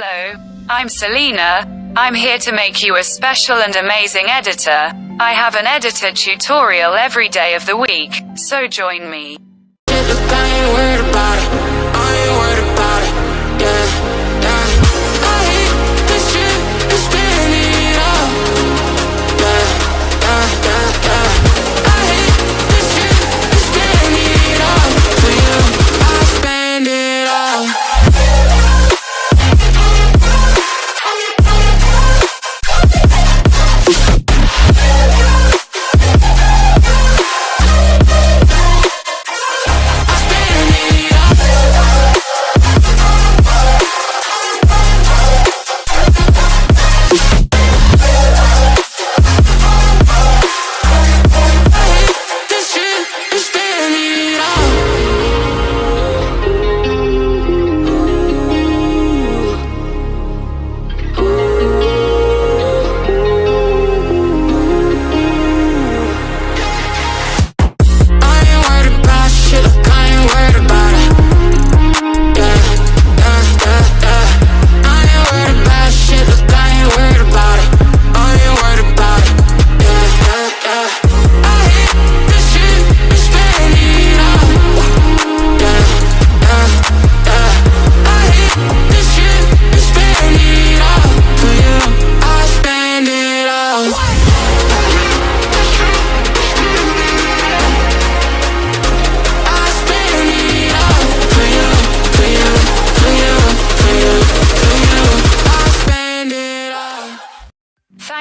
Hello, I'm Selena. I'm here to make you a special and amazing editor. I have an editor tutorial every day of the week, so join me.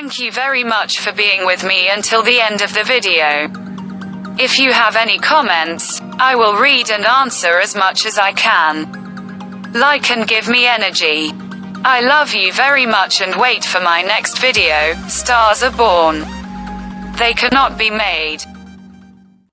Thank you very much for being with me until the end of the video. If you have any comments, I will read and answer as much as I can. Like and give me energy. I love you very much and wait for my next video. Stars are born. They cannot be made.